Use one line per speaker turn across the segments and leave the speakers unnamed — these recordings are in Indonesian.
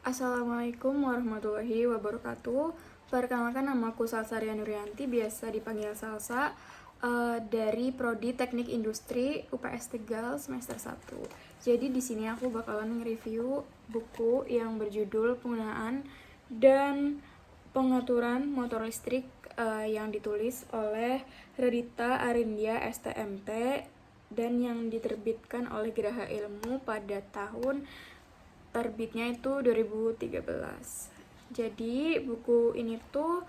Assalamualaikum warahmatullahi wabarakatuh. Perkenalkan, namaku Salsaria Nuryanti, biasa dipanggil Salsa, dari Prodi Teknik Industri UPS Tegal semester 1. Jadi di sini aku bakalan nge-review buku yang berjudul Penggunaan dan Pengaturan Motor Listrik yang ditulis oleh Redita Arindia STMT dan yang diterbitkan oleh Geraha Ilmu pada tahun terbitnya itu 2013. Jadi buku ini tuh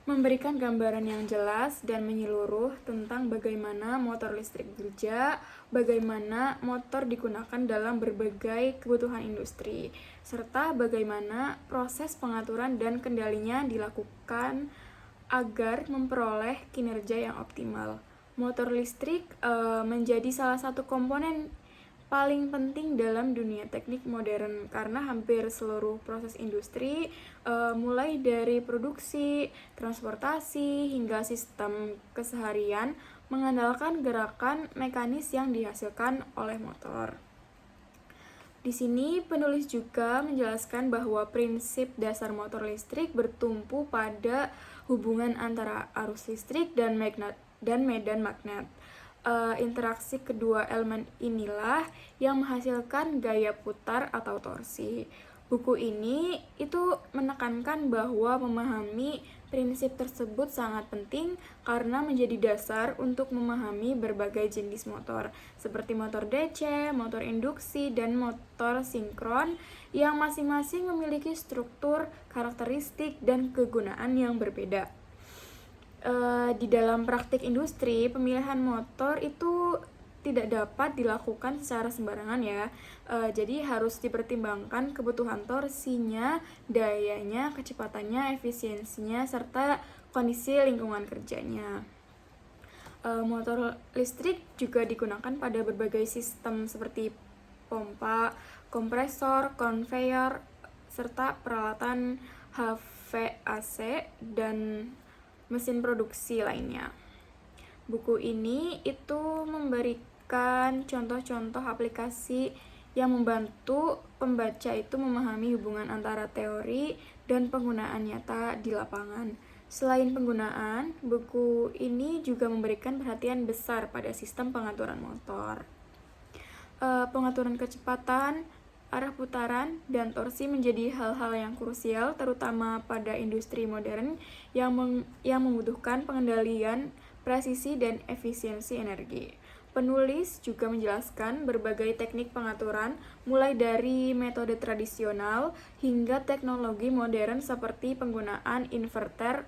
memberikan gambaran yang jelas dan menyeluruh tentang bagaimana motor listrik bekerja, bagaimana motor digunakan dalam berbagai kebutuhan industri, serta bagaimana proses pengaturan dan kendalinya dilakukan agar memperoleh kinerja yang optimal. Motor listrik menjadi salah satu komponen paling penting dalam dunia teknik modern karena hampir seluruh proses industri mulai dari produksi, transportasi hingga sistem keseharian mengandalkan gerakan mekanis yang dihasilkan oleh motor. Di sini penulis juga menjelaskan bahwa prinsip dasar motor listrik bertumpu pada hubungan antara arus listrik dan medan magnet. Interaksi kedua elemen inilah yang menghasilkan gaya putar atau torsi. Buku ini itu menekankan bahwa memahami prinsip tersebut sangat penting karena menjadi dasar untuk memahami berbagai jenis motor seperti motor DC, motor induksi, dan motor sinkron yang masing-masing memiliki struktur, karakteristik, dan kegunaan yang berbeda. Di dalam praktik industri, pemilihan motor itu tidak dapat dilakukan secara sembarangan ya. Jadi harus dipertimbangkan kebutuhan torsinya, dayanya, kecepatannya, efisiensinya, serta kondisi lingkungan kerjanya. Motor listrik juga digunakan pada berbagai sistem seperti pompa, kompresor, konveyor, serta peralatan HVAC dan mesin produksi lainnya. Buku ini itu memberikan contoh-contoh aplikasi yang membantu pembaca itu memahami hubungan antara teori dan penggunaan nyata di lapangan. Selain penggunaan, buku ini juga memberikan perhatian besar pada sistem pengaturan motor. Pengaturan kecepatan, arah putaran, dan torsi menjadi hal-hal yang krusial terutama pada industri modern yang membutuhkan pengendalian presisi dan efisiensi energi. Penulis juga menjelaskan berbagai teknik pengaturan mulai dari metode tradisional hingga teknologi modern seperti penggunaan inverter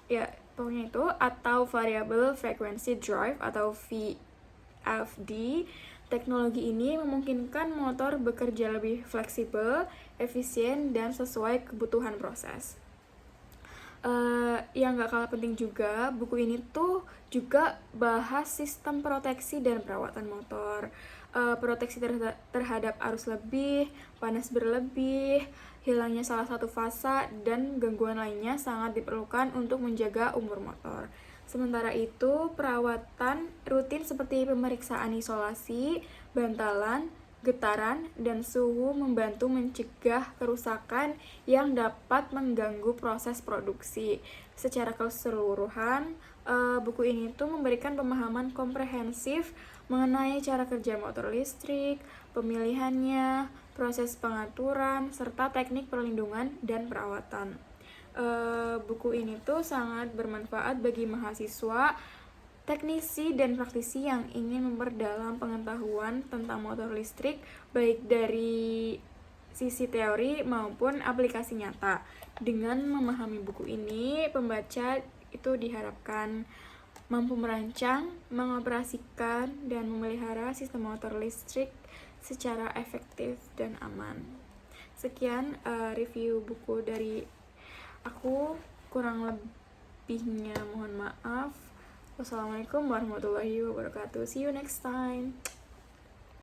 ya pokoknya itu atau variable frequency drive atau VFD. Teknologi ini memungkinkan motor bekerja lebih fleksibel, efisien, dan sesuai kebutuhan proses. Yang gak kalah penting juga, buku ini tuh juga bahas sistem proteksi dan perawatan motor. Proteksi terhadap arus lebih, panas berlebih, hilangnya salah satu fasa, dan gangguan lainnya sangat diperlukan untuk menjaga umur motor. Sementara itu, perawatan rutin seperti pemeriksaan isolasi, bantalan, getaran, dan suhu membantu mencegah kerusakan yang dapat mengganggu proses produksi. Secara keseluruhan, buku ini tuh memberikan pemahaman komprehensif mengenai cara kerja motor listrik, pemilihannya, proses pengaturan, serta teknik perlindungan dan perawatan. Buku ini tuh sangat bermanfaat bagi mahasiswa, teknisi, dan praktisi yang ingin memperdalam pengetahuan tentang motor listrik baik dari sisi teori maupun aplikasi nyata. Dengan memahami buku ini, pembaca itu diharapkan mampu merancang, mengoperasikan, dan memelihara sistem motor listrik secara efektif dan aman. Sekian review buku dari aku, kurang lebihnya mohon maaf. Wassalamualaikum warahmatullahi wabarakatuh. See you next time.